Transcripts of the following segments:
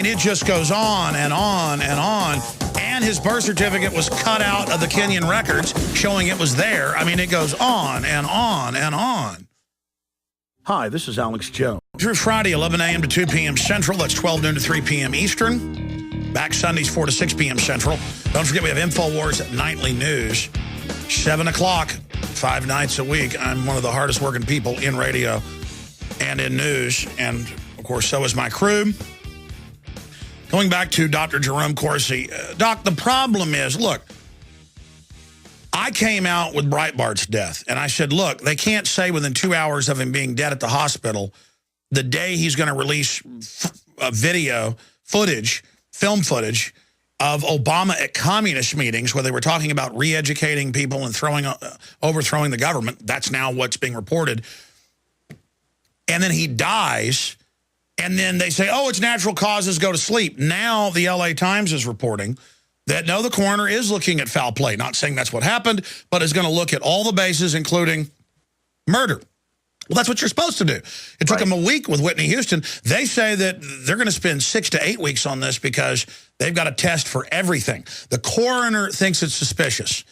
And it just goes on and on and on. And his birth certificate was cut out of the Kenyan records, showing it was there. I mean, it goes on and on and on. Hi, this is Alex Jones. Through Friday, 11 a.m. to 2 p.m. Central. That's 12 noon to 3 p.m. Eastern. Back Sundays, 4 to 6 p.m. Central. Don't forget, we have InfoWars Nightly News. 7 o'clock, 5 nights a week. I'm one of the hardest working people in radio and in news. And, of course, so is my crew. Going back to Dr. Jerome Corsi. Doc, the problem is, look, I came out with Breitbart's death, and I said, look, they can't say within 2 hours of him being dead at the hospital, the day he's going to release video footage, film footage, of Obama at communist meetings where they were talking about re-educating people and overthrowing the government. That's now what's being reported. And then he dies, and then they say, oh, it's natural causes, go to sleep. Now the LA Times is reporting that, no, the coroner is looking at foul play. Not saying that's what happened, but is going to look at all the bases, including murder. Well, that's what you're supposed to do. It took them a week with Whitney Houston. They say that they're going to spend 6 to 8 weeks on this because they've got a test for everything. The coroner thinks it's suspicious.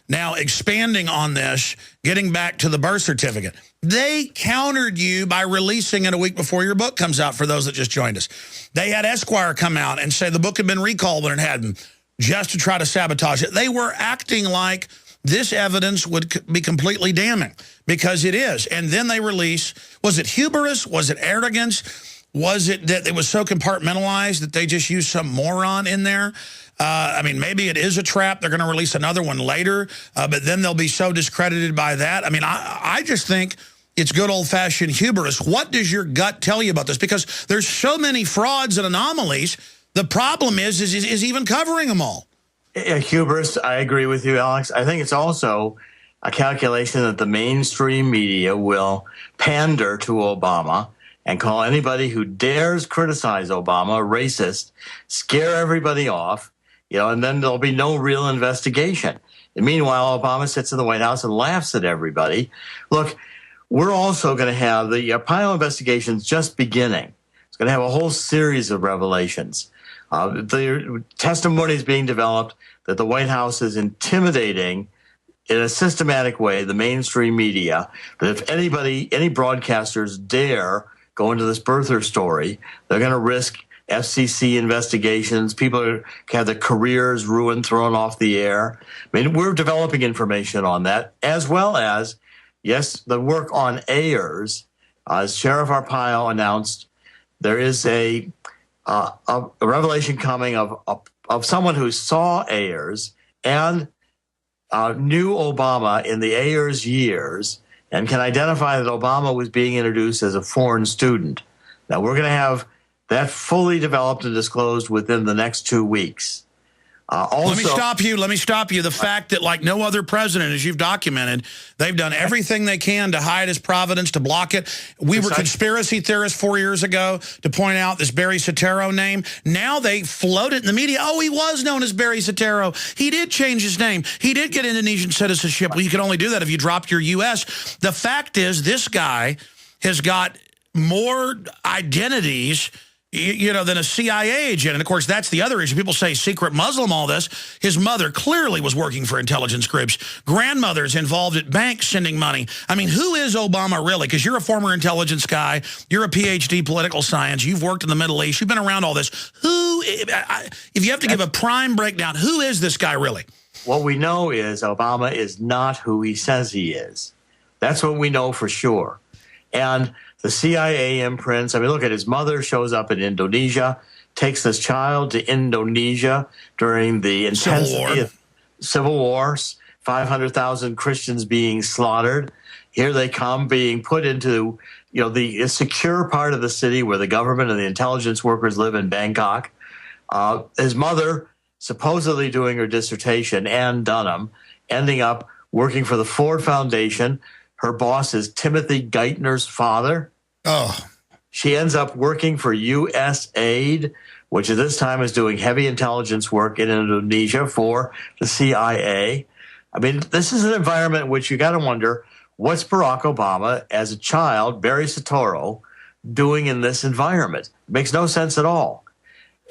Now, expanding on this, getting back to the birth certificate, they countered you by releasing it a week before your book comes out, for those that just joined us. They had Esquire come out and say the book had been recalled when it hadn't, just to try to sabotage it. They were acting like this evidence would be completely damning, because it is. And then they release, was it hubris? Was it arrogance? Was it that it was so compartmentalized that they just used some moron in there? I mean, maybe it is a trap. They're going to release another one later, but then they'll be so discredited by that. I mean, I just think it's good old-fashioned hubris. What does your gut tell you about this? Because there's so many frauds and anomalies. The problem is even covering them all. Hubris, I agree with you, Alex. I think it's also a calculation that the mainstream media will pander to Obama and call anybody who dares criticize Obama racist, scare everybody off, and then there'll be no real investigation. And meanwhile, Obama sits in the White House and laughs at everybody. Look, we're also going to have the Arpaio investigations just beginning. It's going to have a whole series of revelations. The testimony is being developed that the White House is intimidating in a systematic way the mainstream media, that if any broadcasters dare go into this birther story, they're going to risk FCC investigations. People can have their careers ruined, thrown off the air. I mean, we're developing information on that, as well as, yes, the work on Ayers. As Sheriff Arpaio announced, there is a revelation coming of someone who saw Ayers and knew Obama in the Ayers years and can identify that Obama was being introduced as a foreign student. Now, we're going to have that fully developed and disclosed within the next 2 weeks. Let me stop you. The fact that, like no other president, as you've documented, they've done everything they can to hide his providence, to block it. We were conspiracy theorists 4 years ago to point out this Barry Soetoro name. Now they float it in the media. Oh, he was known as Barry Soetoro. He did change his name. He did get Indonesian citizenship. Well, you can only do that if you dropped your U.S. The fact is, this guy has got more identities than a CIA agent. And, of course, that's the other issue. People say secret Muslim, all this. His mother clearly was working for intelligence groups. Grandmother's involved at banks sending money. I mean, who is Obama really? Because you're a former intelligence guy. You're a PhD political science. You've worked in the Middle East. You've been around all this. If you have to give a prime breakdown, who is this guy really? What we know is Obama is not who he says he is. That's what we know for sure. And the CIA imprints, I mean, look at his mother shows up in Indonesia, takes this child to Indonesia during the intensity of civil wars, 500,000 Christians being slaughtered. Here they come being put into, the secure part of the city where the government and the intelligence workers live in Bangkok. His mother supposedly doing her dissertation, Ann Dunham, ending up working for the Ford Foundation. Her boss is Timothy Geithner's father. Oh. She ends up working for USAID, which at this time is doing heavy intelligence work in Indonesia for the CIA. I mean, this is an environment in which you got to wonder, what's Barack Obama, as a child, Barry Soetoro, doing in this environment? It makes no sense at all.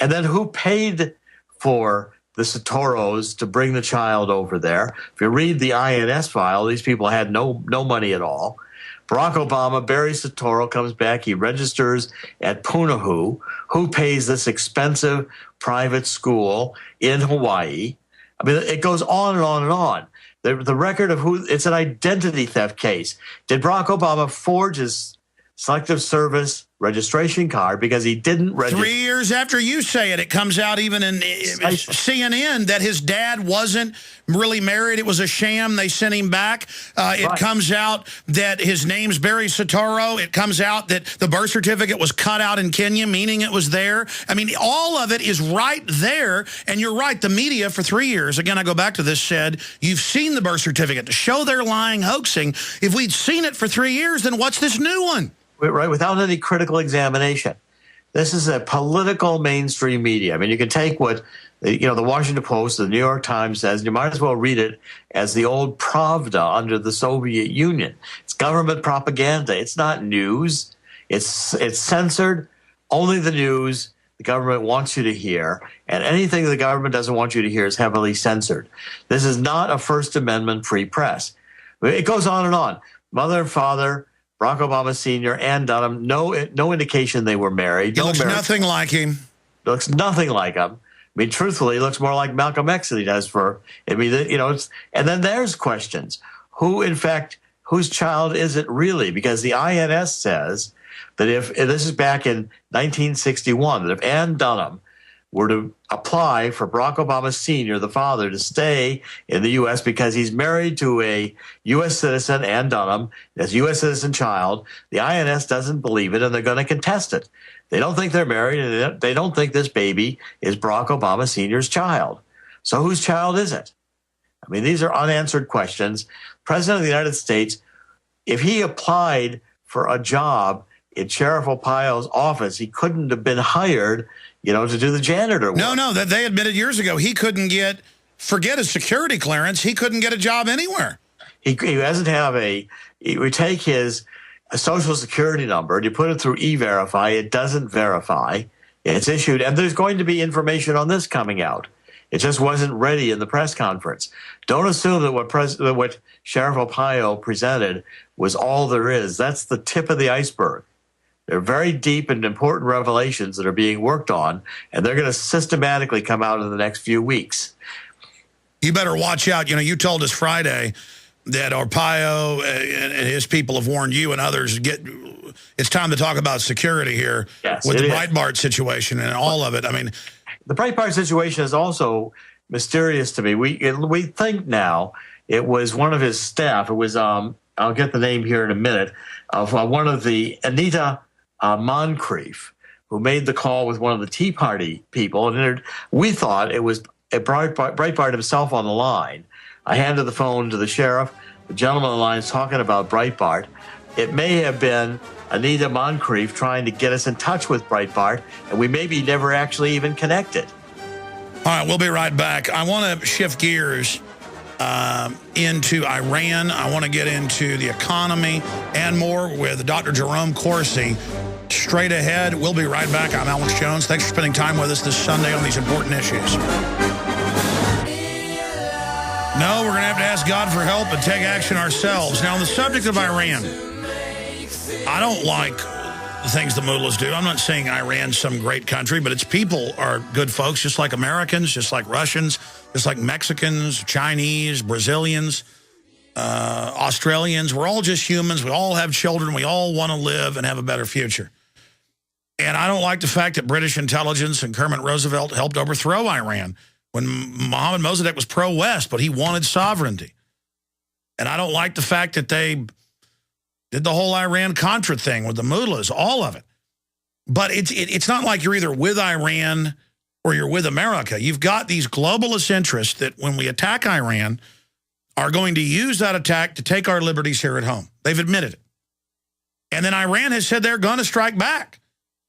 And then who paid for the Sotoros to bring the child over there? If you read the INS file, these people had no money at all. Barack Obama, Barry Soetoro comes back. He registers at Punahou. Who pays this expensive private school in Hawaii? I mean, it goes on and on and on. The record of it's an identity theft case. Did Barack Obama forge his Selective Service registration card because he didn't register? 3 years after you say it, it comes out even in CNN that his dad wasn't really married. It was a sham. They sent him back. It comes out that his name's Barry Soetoro. It comes out that the birth certificate was cut out in Kenya, meaning it was there. I mean, all of it is right there. And you're right, the media for 3 years, again, I go back to this, said, you've seen the birth certificate. To show they're lying, hoaxing, if we'd seen it for 3 years, then what's this new one? Right, without any critical examination. This is a political mainstream media. I mean, you can take what, the Washington Post, the New York Times says, and you might as well read it as the old Pravda under the Soviet Union. It's government propaganda. It's not news. It's censored. Only the news the government wants you to hear, and anything the government doesn't want you to hear is heavily censored. This is not a First Amendment free press. It goes on and on. Mother and father, Barack Obama Sr. and Dunham, no indication they were married. He looks nothing like him. Looks nothing like him. I mean, truthfully, he looks more like Malcolm X than he does and then there's questions. Who, in fact, whose child is it really? Because the INS says that if this is back in 1961, that if Ann Dunham were to apply for Barack Obama Sr., the father, to stay in the U.S. because he's married to a U.S. citizen, Ann Dunham, as a U.S. citizen child, the INS doesn't believe it, and they're going to contest it. They don't think they're married, and they don't think this baby is Barack Obama Sr.'s child. So whose child is it? I mean, these are unanswered questions. President of the United States, if he applied for a job in Sheriff Arpaio's office, he couldn't have been hired to do the janitor work. No, that they admitted years ago he couldn't forget his security clearance, he couldn't get a job anywhere. He doesn't have we take his social security number and you put it through E-Verify, it doesn't verify. It's issued, and there's going to be information on this coming out. It just wasn't ready in the press conference. Don't assume that what Sheriff Arpaio presented was all there is. That's the tip of the iceberg. They're very deep and important revelations that are being worked on, and they're going to systematically come out in the next few weeks. You better watch out. You told us Friday that Arpaio and his people have warned you and others, it's time to talk about security here with the Breitbart situation and all of it. I mean, the Breitbart situation is also mysterious to me. We think now it was one of his staff. It was, I'll get the name here in a minute, of one of the Anita Moncrief, who made the call with one of the Tea Party people. And we thought it was Breitbart himself on the line. I handed the phone to the sheriff. The gentleman on the line is talking about Breitbart. It may have been Anita Moncrief trying to get us in touch with Breitbart, and we maybe never actually even connected. All right, we'll be right back. I want to shift gears into Iran. I want to get into the economy and more with Dr. Jerome Corsi. Straight ahead, we'll be right back. I'm Alex Jones. Thanks for spending time with us this Sunday on these important issues. No, we're going to have to ask God for help and take action ourselves. Now, on the subject of Iran, I don't like the things the mullahs do. I'm not saying Iran's some great country, but its people are good folks, just like Americans, just like Russians, just like Mexicans, Chinese, Brazilians, Australians. We're all just humans. We all have children. We all want to live and have a better future. And I don't like the fact that British intelligence and Kermit Roosevelt helped overthrow Iran when Mohammad Mossadegh was pro-West, but he wanted sovereignty. And I don't like the fact that they did the whole Iran-Contra thing with the mullahs, all of it. But it's not like you're either with Iran or you're with America. You've got these globalist interests that when we attack Iran are going to use that attack to take our liberties here at home. They've admitted it. And then Iran has said they're going to strike back.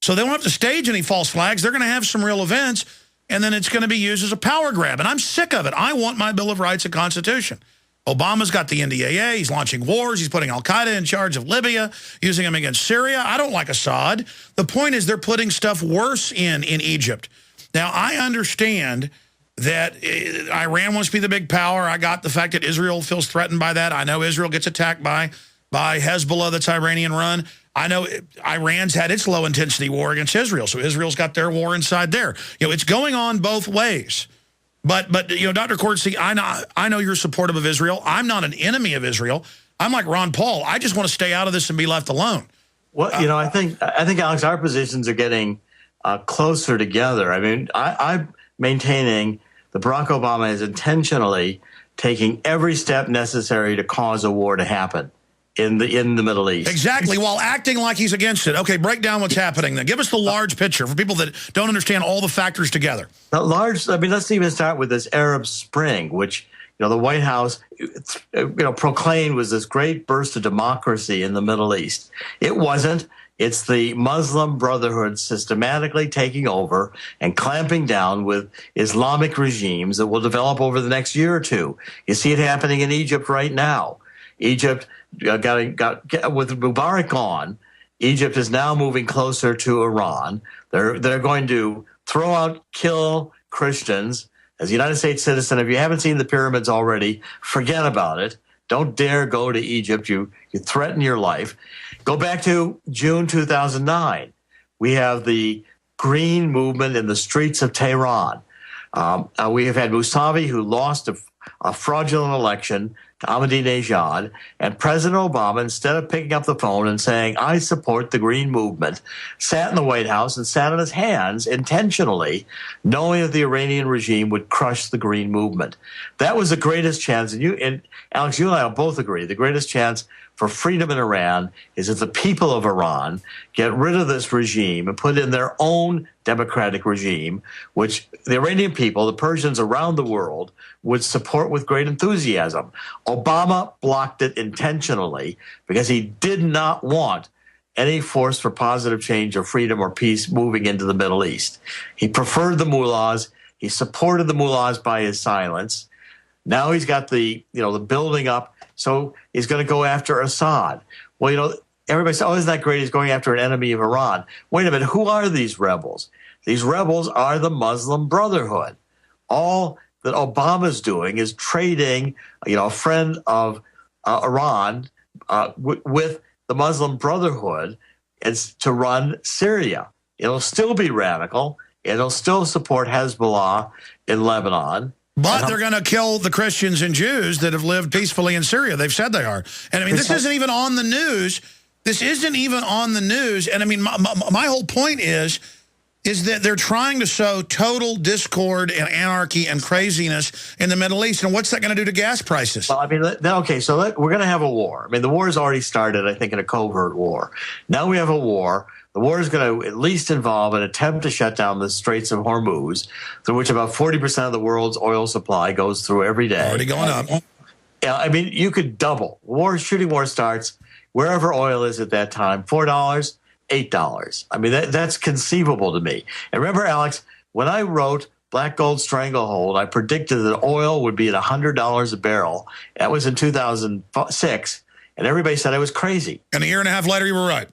So they won't have to stage any false flags. They're going to have some real events, and then it's going to be used as a power grab. And I'm sick of it. I want my Bill of Rights and Constitution. Obama's got the NDAA. He's launching wars. He's putting al-Qaeda in charge of Libya, using them against Syria. I don't like Assad. The point is they're putting stuff worse in Egypt. Now, I understand that Iran wants to be the big power. I got the fact that Israel feels threatened by that. I know Israel gets attacked by Hezbollah, that's Iranian-run. I know Iran's had its low-intensity war against Israel, so Israel's got their war inside there. It's going on both ways. But Dr. Corsi, I know you're supportive of Israel. I'm not an enemy of Israel. I'm like Ron Paul. I just want to stay out of this and be left alone. Well, I think, Alex, our positions are getting closer together. I mean, I'm maintaining that Barack Obama is intentionally taking every step necessary to cause a war to happen in the Middle East. Exactly, while acting like he's against it. Okay, break down what's happening then. Give us the large picture for people that don't understand all the factors together. Let's even start with this Arab Spring, which, the White House, proclaimed was this great burst of democracy in the Middle East. It wasn't. It's the Muslim Brotherhood systematically taking over and clamping down with Islamic regimes that will develop over the next year or two. You see it happening in Egypt right now. Egypt got with Mubarak gone. Egypt is now moving closer to Iran. They're going to throw out, kill Christians. As a United States citizen, if you haven't seen the pyramids already, forget about it. Don't dare go to Egypt. You threaten your life. Go back to June 2009. We have the Green Movement in the streets of Tehran. We have had Mousavi, who lost a fraudulent election to Ahmadinejad, and President Obama, instead of picking up the phone and saying, I support the Green Movement, sat in the White House and sat on his hands intentionally, knowing that the Iranian regime would crush the Green Movement. That was the greatest chance, and Alex, you and I will both agree, the greatest chance for freedom in Iran is if the people of Iran get rid of this regime and put in their own democratic regime, which the Iranian people, the Persians around the world, would support with great enthusiasm. Obama blocked it intentionally because he did not want any force for positive change or freedom or peace moving into the Middle East. He preferred the mullahs. He supported the mullahs by his silence. Now he's got the building up. So he's going to go after Assad. Well, everybody says, oh, isn't that great? He's going after an enemy of Iran. Wait a minute. Who are these rebels? These rebels are the Muslim Brotherhood. All that Obama's doing is trading, a friend of Iran with the Muslim Brotherhood to run Syria. It'll still be radical. It'll still support Hezbollah in Lebanon. But they're going to kill the Christians and Jews that have lived peacefully in Syria. They've said they are. And, I mean, this isn't even on the news. This isn't even on the news. And, I mean, my whole point is that they're trying to sow total discord and anarchy and craziness in the Middle East. And what's that going to do to gas prices? Well, I mean, okay, so we're going to have a war. I mean, the war has already started, I think, in a covert war. Now we have a war. The war is going to at least involve an attempt to shut down the Straits of Hormuz, through which about 40% of the world's oil supply goes through every day. Already going up. Yeah, I mean, you could double. Shooting war starts wherever oil is at that time, $4, $8. I mean, that's conceivable to me. And remember, Alex, when I wrote Black Gold Stranglehold, I predicted that oil would be at $100 a barrel. That was in 2006, and everybody said I was crazy. And a year and a half later, you were right.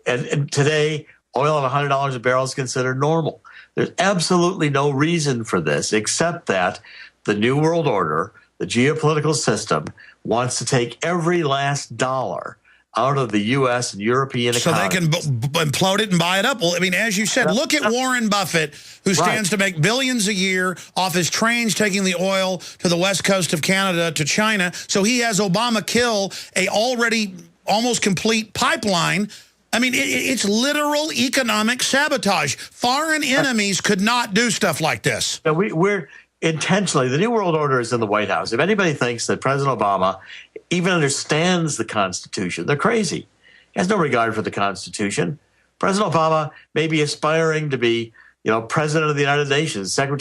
And today, oil at $100 a barrel is considered normal. There's absolutely no reason for this except that the New World Order, the geopolitical system, wants to take every last dollar out of the U.S. and European economy. So they can implode it and buy it up. Well, I mean, as you said, look at Warren Buffett, who stands to make billions a year off his trains taking the oil to the west coast of Canada to China. So he has Obama kill a already almost complete pipeline. I mean, it's literal economic sabotage. Foreign enemies could not do stuff like this. Now, we're intentionally, the New World Order is in the White House. If anybody thinks that President Obama even understands the Constitution, they're crazy. He has no regard for the Constitution. President Obama may be aspiring to be, President of the United Nations, Secretary